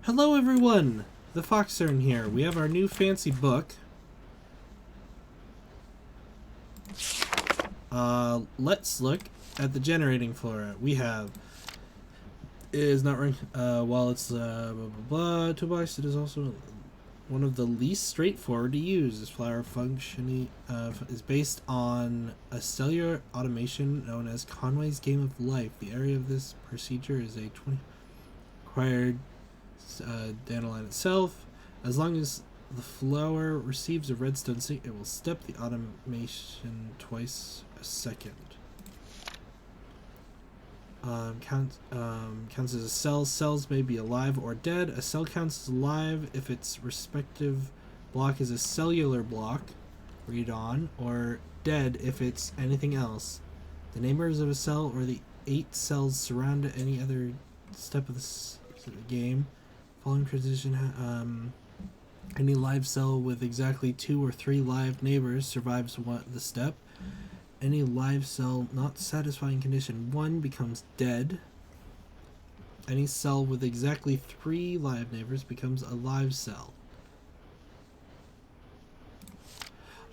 Hello everyone! TheFoxern here. We have our new fancy book. Let's look at the generating flora. We have is not ranked while it's blah blah blah toolbox, it is also one of the least straightforward to use. This flower functioning is based on a cellular automation known as Conway's Game of Life. The area of this procedure is a 20 required dandelion itself. As long as the flower receives a redstone sync, it will step the automation twice a second. Counts as a cell. Cells may be alive or dead. A cell counts as alive if its respective block is a cellular block, read on, or dead if it's anything else. The neighbors of a cell or the 8 cells surround any other step of the game. Following transition, any live cell with exactly 2 or 3 live neighbors survives the step. Any live cell not satisfying condition 1 becomes dead. Any cell with exactly 3 live neighbors becomes a live cell.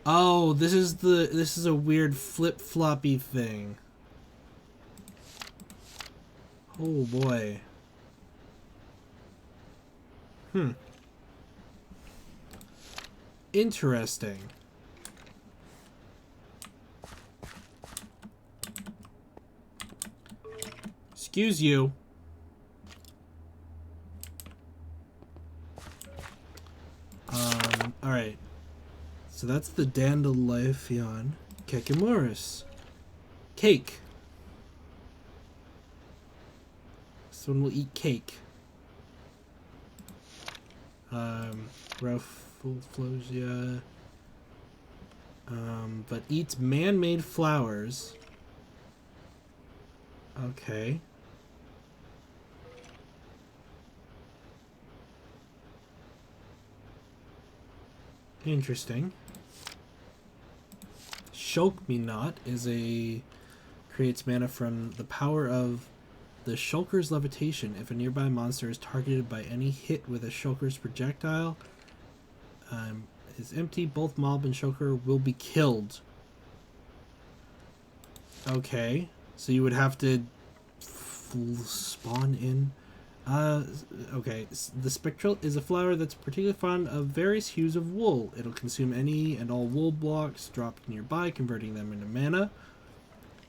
Oh, this is a weird flip-floppy thing. Oh boy. Interesting. Excuse you. Alright. So that's the Dandelion Kekemoris. Cake. This one will eat cake. Rafflesia. But eats man-made flowers. Okay. Interesting. Shulk Me Not creates mana from the power of the Shulker's levitation. If a nearby monster is targeted by any hit with a Shulker's projectile, is empty, both mob and Shulker will be killed. Okay, so you would have to spawn in. Okay, the Spectral is a flower that's particularly fond of various hues of wool. It'll consume any and all wool blocks dropped nearby, converting them into mana.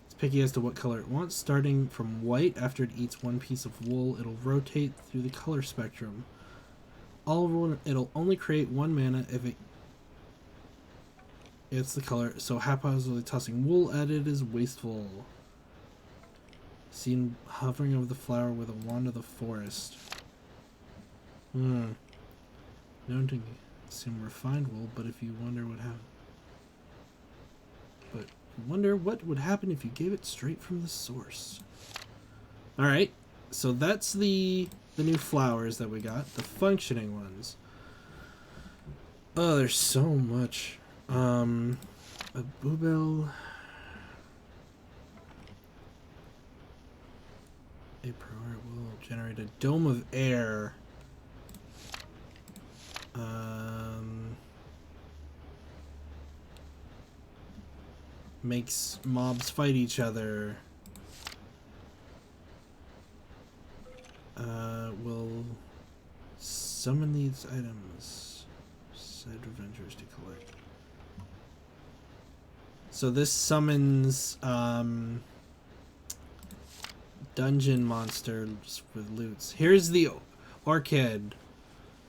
It's picky as to what color it wants. Starting from white, after it eats one piece of wool, it'll rotate through the color spectrum. It'll only create 1 mana if it's the color, so haphazardly tossing wool at it is wasteful. Seen hovering over the flower with a wand of the forest. Known to consume refined wool, but if you wonder what would happen if you gave it straight from the source. Alright, so that's the new flowers that we got, the functioning ones. Oh, there's so much. A bluebell. A priori will generate a dome of air. Makes mobs fight each other. Will summon these items. Said adventurers to collect. So this summons dungeon monsters with loots. Here's the orchid.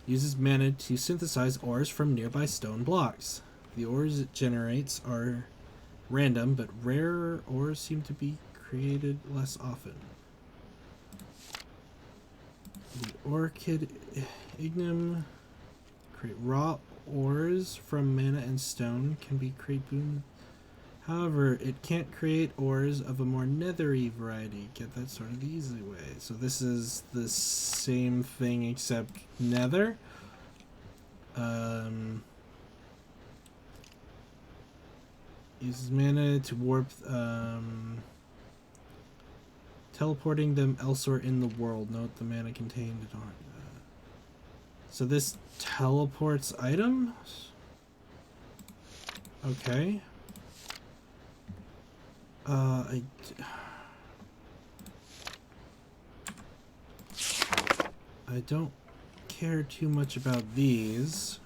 Uses mana to synthesize ores from nearby stone blocks. The ores it generates are random, but rare ores seem to be created less often. The orchid ignum create raw ores from mana and stone can be create boon. However, it can't create ores of a more nethery variety. Get that sorted the easy way. So this is the same thing except nether. Uses mana to warp, teleporting them elsewhere in the world. Note the mana contained. So this teleports items? Okay. I don't care too much about these.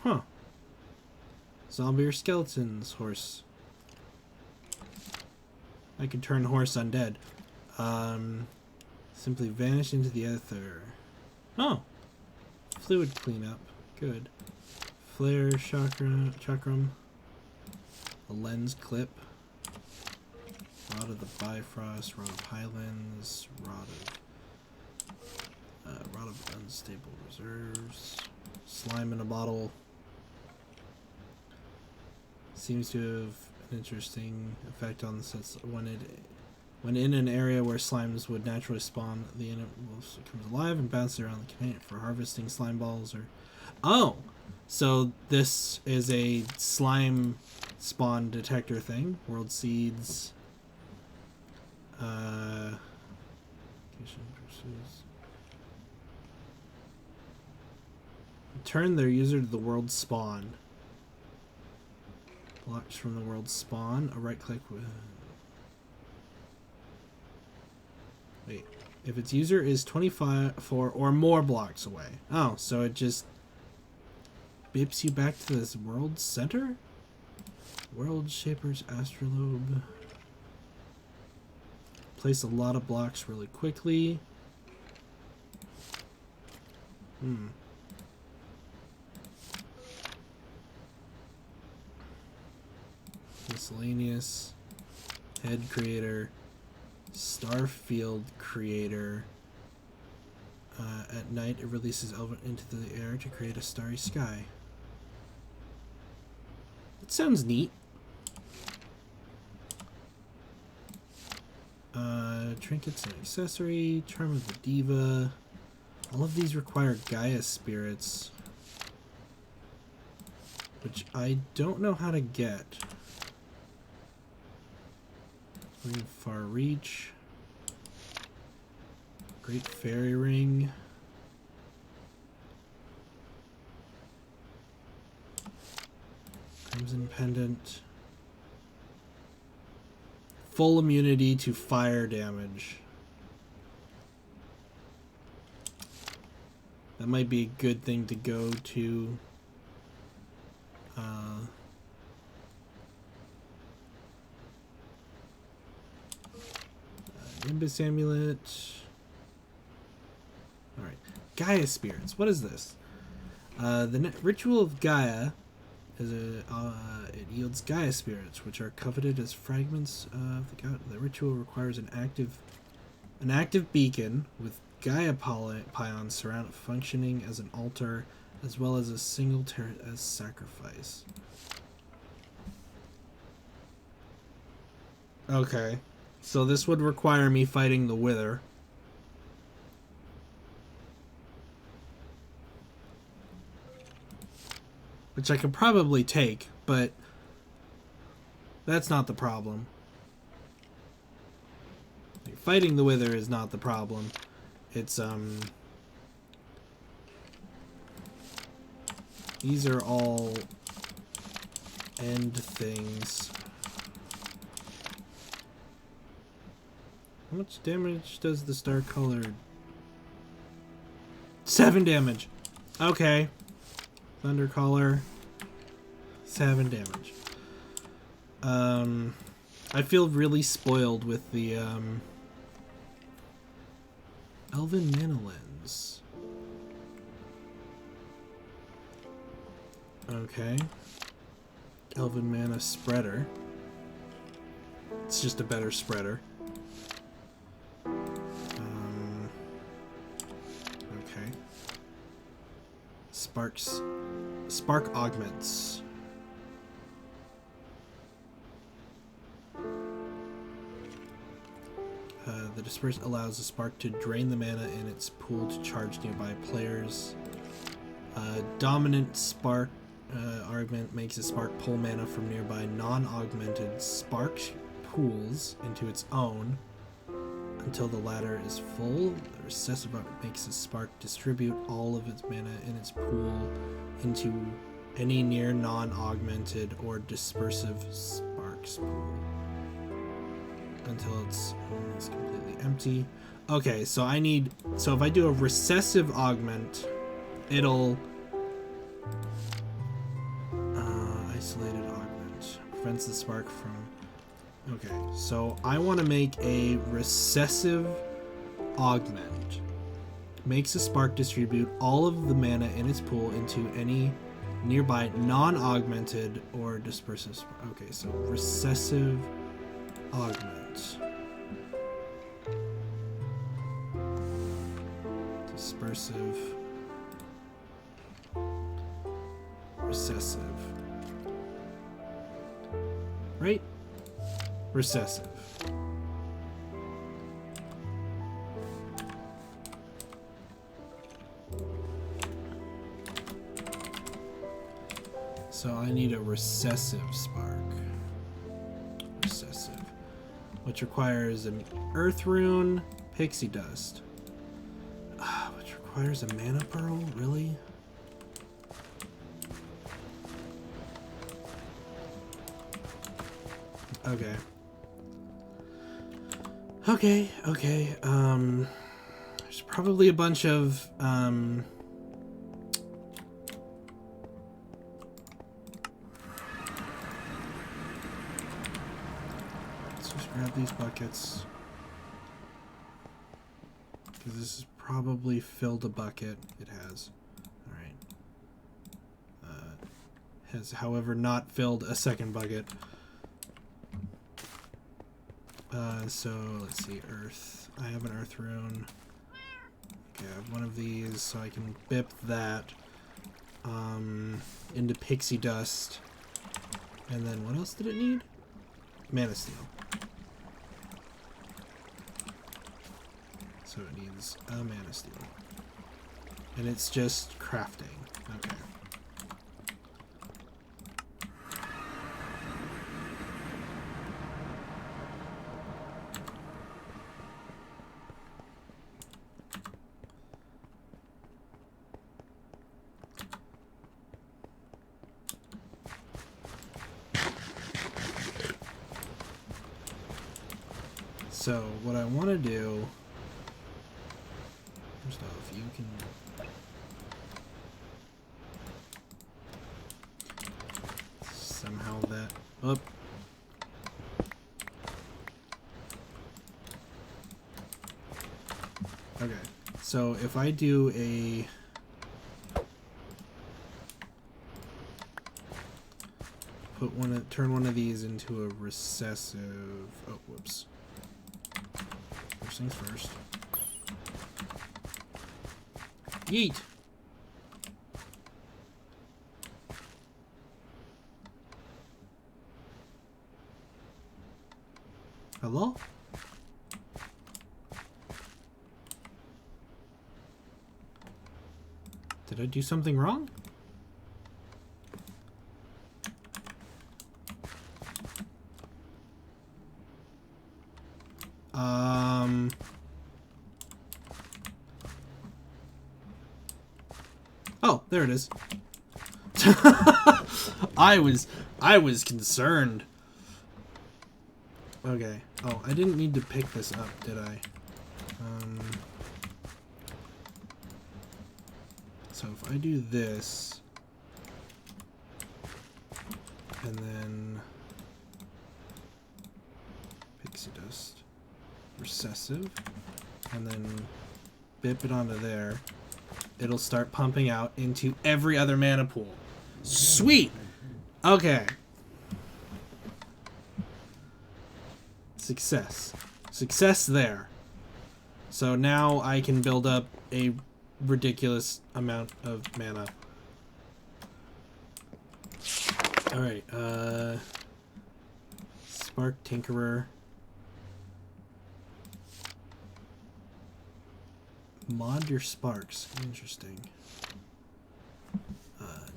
Huh. Zombie or skeletons, horse. I can turn horse undead. Simply vanish into the ether. Oh! Fluid cleanup. Good. Flare, chakram. A lens clip. Rod of the Bifrost, Rod of Highlands, Rod of Unstable Reserves. Slime in a bottle. Seems to have an interesting effect on the sets when in an area where slimes would naturally spawn, the unit comes alive and bounces around the container for harvesting slime balls or... Oh! So this is a slime spawn detector thing. World seeds. Return their user to the world spawn. Blocks from the world spawn. A right click with... Wait. If its user is 25 or more blocks away. Oh, so it just bips you back to this world center? World Shaper's Astrolabe. Place a lot of blocks really quickly. Miscellaneous. Head creator. Starfield creator. At night, it releases Elven into the air to create a starry sky. It sounds neat. Trinkets and accessory. Charm of the Diva. All of these require Gaia Spirits, which I don't know how to get. Ring of Far Reach. Great Fairy Ring. Crimson Pendant. Full immunity to fire damage. That might be a good thing to go to. Nimbus Amulet. Alright. Gaia Spirits. What is this? The Ritual of Gaia is it yields Gaia Spirits, which are coveted as fragments of the ritual requires an active beacon with Gaia pions surround it, functioning as an altar as well as a single turret as sacrifice. Okay. So this would require me fighting the Wither. Which I could probably take, but that's not the problem. Like, fighting the Wither is not the problem. It's, these are all end things. How much damage does the star colored? 7 damage. Okay. Thundercaller. 7 damage. I feel really spoiled with the Elven Mana Lens. Okay. Elven Mana Spreader. It's just a better spreader. Okay. Spark Augments. The Disperse allows the spark to drain the mana in its pool to charge nearby players. Dominant Spark Augment makes a spark pull mana from nearby non-augmented spark pools into its own until the latter is full. The Recessive Augment makes a spark distribute all of its mana in its pool into any near non-augmented or dispersive sparks pool until it's completely empty. Okay, so if I do a Recessive Augment, it'll isolated augment prevents the spark from. Okay, so I want to make a Recessive Augment. Makes a spark distribute all of the mana in its pool into any nearby non-augmented or dispersive spark. Okay, so Recessive Augment. Dispersive. Recessive. Right? Recessive. So I need a Recessive spark. Recessive. Which requires an Earth Rune, Pixie Dust. Which requires a Mana Pearl? Really? Okay. Okay. There's probably a bunch of, let's just grab these buckets. Because this has probably filled a bucket. It has. Alright. Has, however, not filled a second bucket. So let's see, Earth. I have an Earth Rune. Okay, I have one of these, so I can bip that into Pixie Dust. And then what else did it need? Mana Steel. So it needs a Mana Steel. And it's just crafting. Okay. So what I want to do, first off, you can somehow that up. Okay, so if I do a turn one of these into a recessive. Oh, whoops. First things first. Yeet! Hello? Did I do something wrong? Oh, there it is. I was concerned. Okay. Oh, I didn't need to pick this up, did I? So if I do this, and then Pixie Dust, Recessive, and then bip it onto there, it'll start pumping out into every other mana pool. Sweet! Okay. Success. Success there. So now I can build up a ridiculous amount of mana. Alright, Spark Tinkerer. Mod your sparks. Interesting.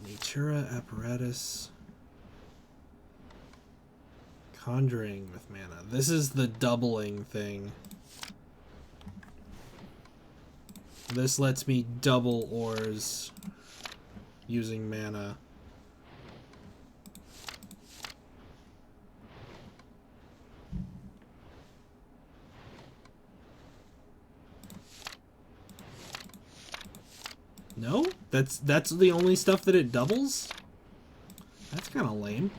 Natura apparatus. Conjuring with mana. This is the doubling thing. This lets me double ores using mana. No? That's the only stuff that it doubles? That's kind of lame.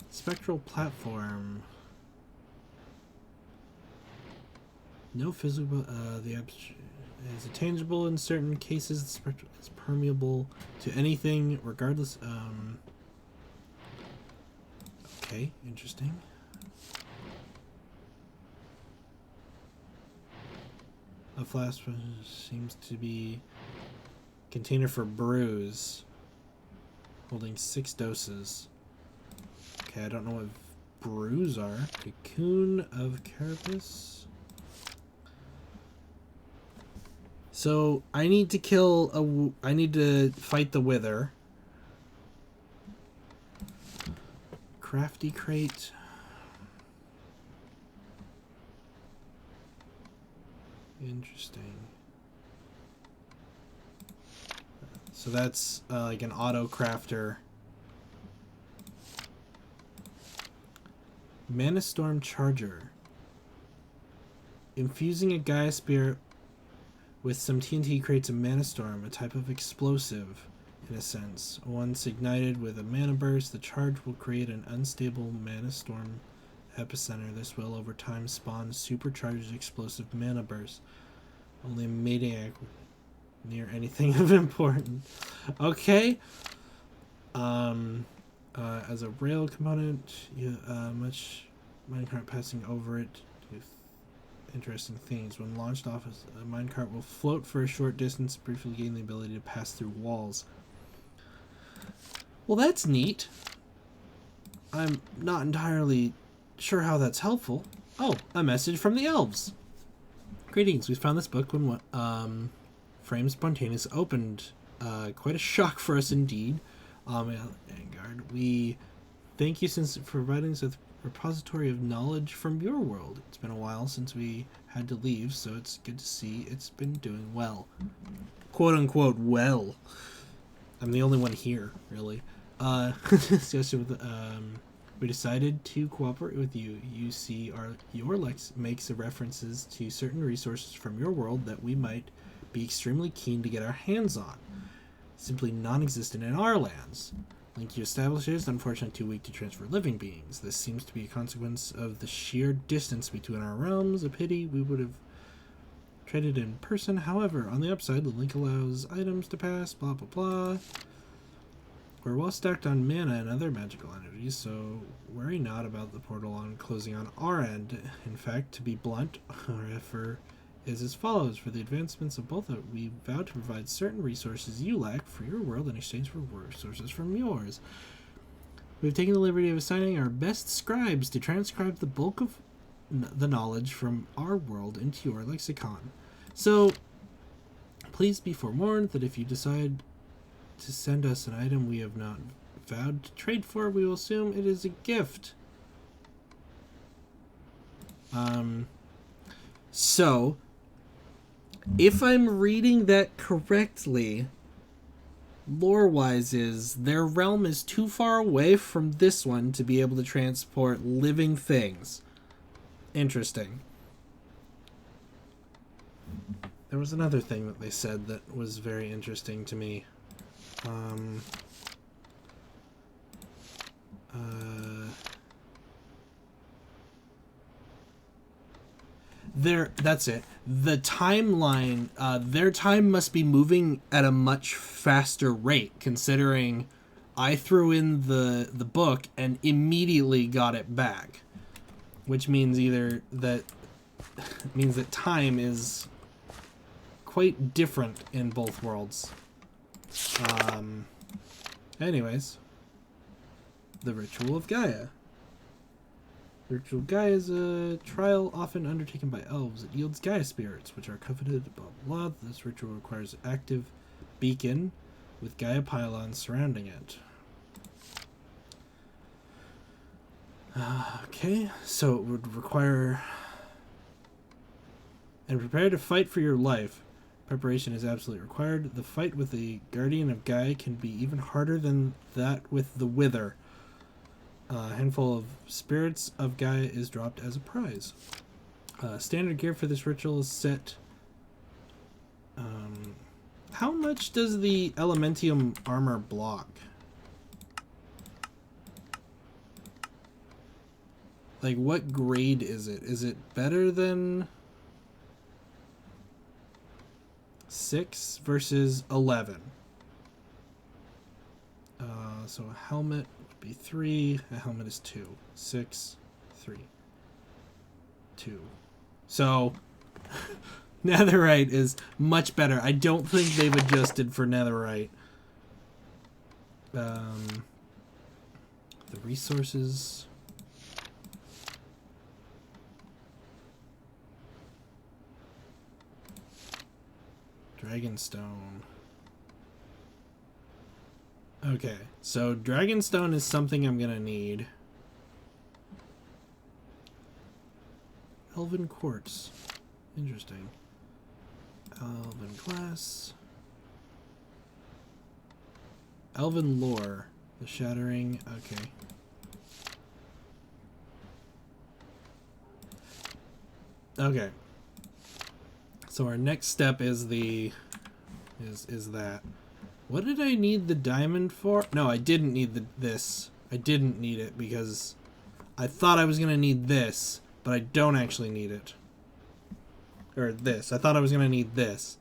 Spectral platform. No physical. The is tangible in certain cases. The spectral is permeable to anything, regardless. Okay, interesting. A flask seems to be container for brews, holding 6 doses. Okay, I don't know what brews are. Cocoon of Carapace. So I need to kill I need to fight the Wither. Crafty crate. Interesting. So that's like an auto crafter. Mana Storm Charger. Infusing a Gaia Spirit with some TNT creates a Mana Storm, a type of explosive, in a sense. Once ignited with a Mana Burst, the charge will create an unstable Mana Storm epicenter. This will, over time, spawn supercharged explosive Mana Burst. Only a maniac near anything of importance. Okay. As a rail component, much minecart passing over it do interesting things. When launched off, a minecart will float for a short distance, briefly gain the ability to pass through walls. Well, that's neat. I'm not entirely sure how that's helpful. Oh, a message from the Elves. Greetings. We found this book when Frame Spontaneous opened. Quite a shock for us indeed. Vanguard, we thank you for providing us with a repository of knowledge from your world. It's been a while since we had to leave, so it's good to see it's been doing well. Quote unquote well. I'm the only one here, really. We decided to cooperate with you. You see, your Lex makes references to certain resources from your world that we might be extremely keen to get our hands on. Simply non-existent in our lands. Link you establishes, unfortunately too weak to transfer living beings. This seems to be a consequence of the sheer distance between our realms. A pity we would have traded in person. However, on the upside, the link allows items to pass, blah blah blah. We're well stacked on mana and other magical energies, so worry not about the portal on closing on our end. In fact, to be blunt, our effort is as follows. For the advancements of both, we vow to provide certain resources you lack for your world in exchange for resources from yours. We've taken the liberty of assigning our best scribes to transcribe the bulk of the knowledge from our world into your lexicon. So, please be forewarned that if you decide to send us an item we have not vowed to trade for, we will assume it is a gift. So, if I'm reading that correctly, lore-wise is their realm is too far away from this one to be able to transport living things. Interesting. There was another thing that they said that was very interesting to me. That's it. The timeline, their time must be moving at a much faster rate, considering I threw in the book and immediately got it back, which means that time is quite different in both worlds. Anyways, the Ritual of Gaia. The Ritual of Gaia is a trial often undertaken by elves. It yields Gaia Spirits, which are coveted, blah blah blah. This ritual requires active beacon, with Gaia pylons surrounding it. Okay, so it would require... And prepare to fight for your life. Preparation is absolutely required. The fight with the Guardian of Gaia can be even harder than that with the Wither. A handful of Spirits of Gaia is dropped as a prize. Standard gear for this ritual is set... how much does the Elementium armor block? Like, what grade is it? Is it better than 6 versus 11? So a helmet would be 3. A helmet is 2. 6, 3, 2. So, netherite is much better. I don't think they've adjusted for netherite. The resources... Dragonstone. Okay, so Dragonstone is something I'm gonna need. Elven quartz. Interesting. Elven glass. Elven lore. The shattering. Okay. Okay. So our next step is the is that. What did I need the diamond for? No, I didn't need this. I didn't need it because I thought I was gonna need this, but I don't actually need it. Or this. I thought I was gonna need this.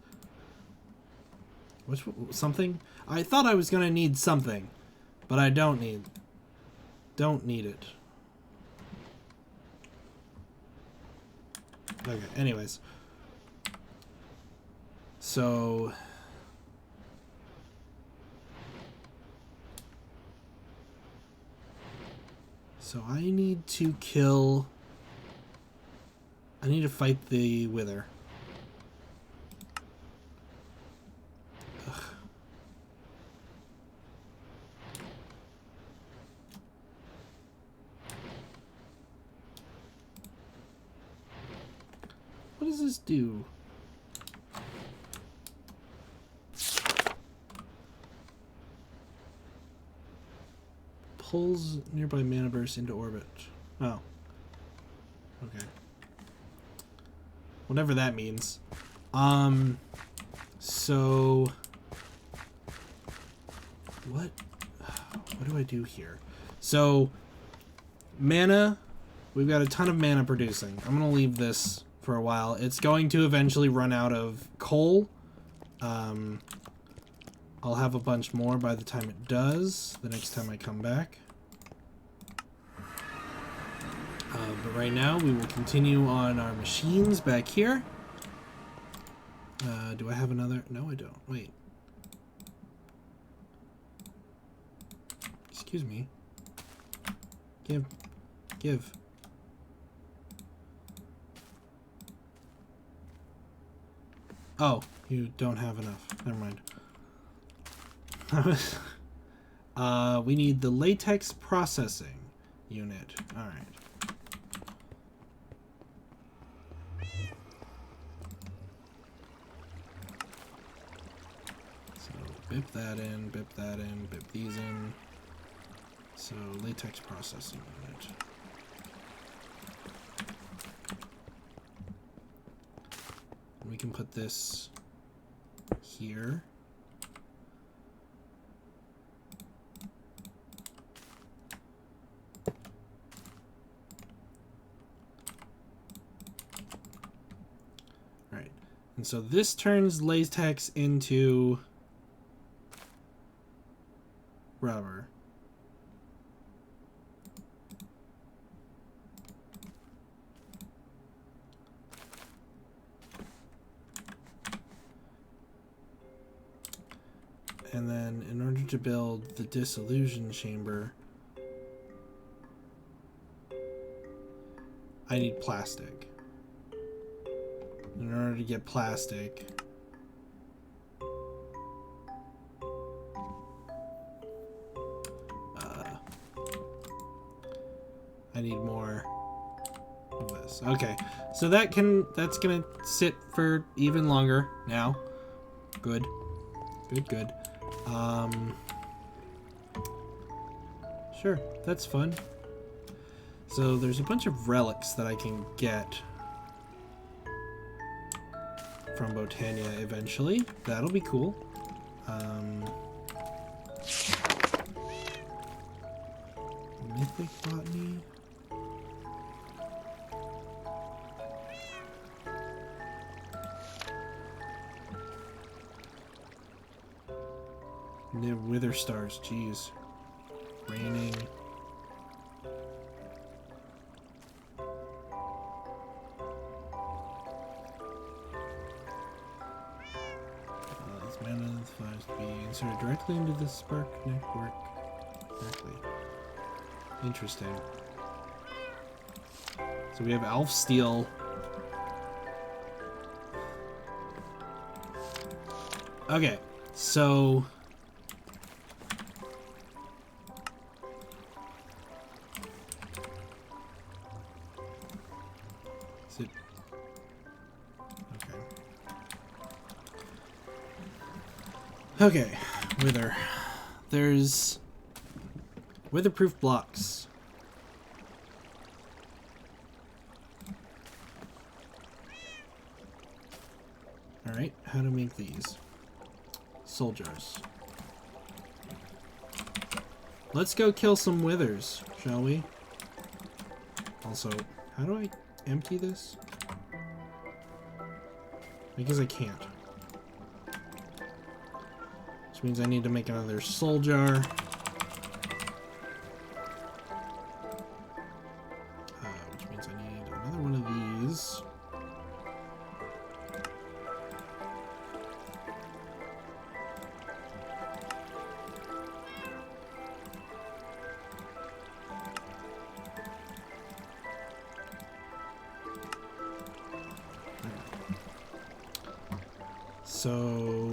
Which something? I thought I was gonna need something, but I don't need it. Okay, anyways. So I need to kill... I need to fight the Wither. Ugh. What does this do? Pulls nearby mana bursts into orbit. Oh. Okay. Whatever that means. So what do I do here? So mana, we've got a ton of mana producing. I'm gonna leave this for a while. It's going to eventually run out of coal. I'll have a bunch more by the time it does, the next time I come back. But right now, we will continue on our machines back here. Do I have another? No, I don't. Wait. Excuse me. Give. Oh, you don't have enough. Never mind. We need the latex processing unit. All right. Bip that in, bip these in. So, latex processing unit. We can put this here. Right. And so this turns latex into rubber. And then in order to build the dissolution chamber, I need plastic. In order to get plastic, I need more of this. Okay, so that's gonna sit for even longer now. Good. Good. Sure, that's fun. So there's a bunch of relics that I can get from Botania eventually. That'll be cool. Mythic botany. Wither stars, jeez. Raining. This mana flies to be inserted directly into the spark network. Directly. Interesting. So we have Elf Steel. Okay, so is it okay, Wither. There's weatherproof blocks. Alright, how to make these? Soul jars. Let's go kill some withers, shall we? Also, how do I empty this? Because I can't. Which means I need to make another soul jar. Which means I need another one of these. So,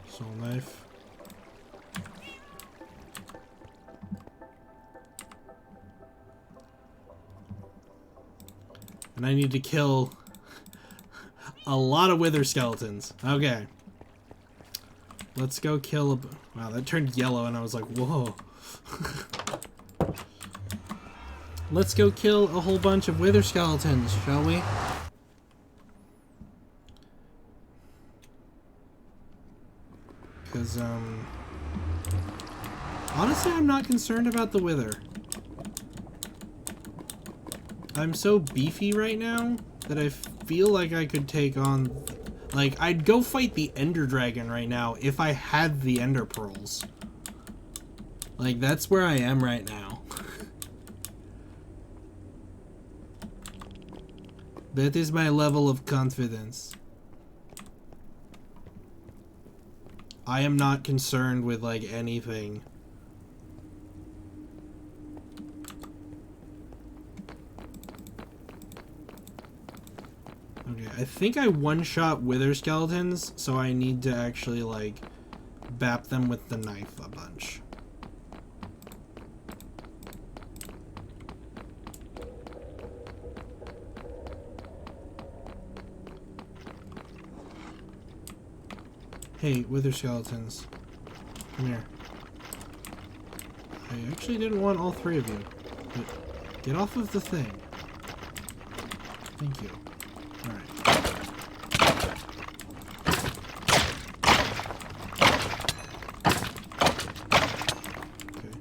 soul knife. And I need to kill a lot of wither skeletons. Okay. Let's go kill a... Wow, that turned yellow and I was like, whoa. Let's go kill a whole bunch of wither skeletons, shall we? Because, honestly, I'm not concerned about the wither. I'm so beefy right now that I feel like I could take on... Like, I'd go fight the Ender Dragon right now if I had the Ender Pearls. Like, that's where I am right now. That is my level of confidence. I am not concerned with, like, anything. Okay, I think I one-shot wither skeletons, so I need to actually, like, bap them with the knife a bunch. Hey, wither skeletons. Come here. I actually didn't want all three of you. But get off of the thing. Thank you. Alright. Okay.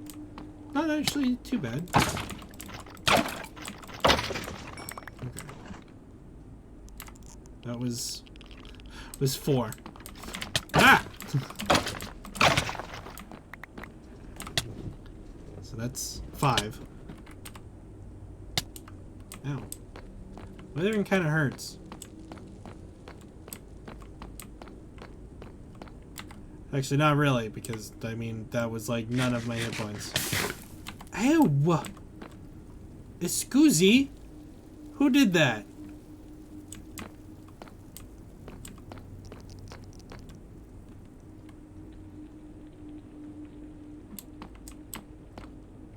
Not actually too bad. Okay. That was 4. Ah! So that's 5. Ow. Withering kind of hurts. Actually, not really, because, I mean, that was, like, none of my hit points. Ew! Excuse? Who did that?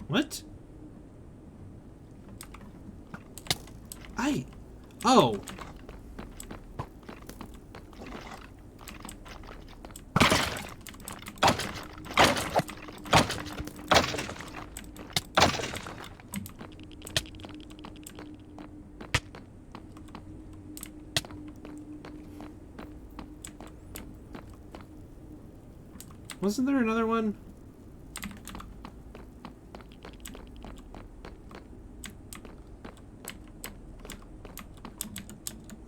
What? Oh! Wasn't there another one?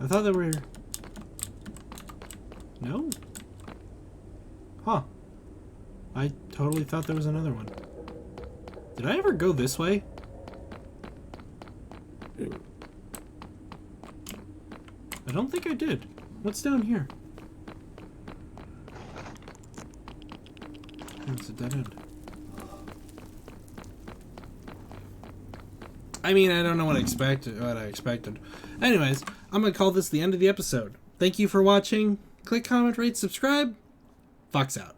I thought there were... No? Huh. I totally thought there was another one. Did I ever go this way? I don't think I did. What's down here? It's a dead end. I mean, I don't know what I expected. Anyways, I'm gonna call this the end of the episode. Thank you for watching. Click, comment, rate, subscribe. Fox out.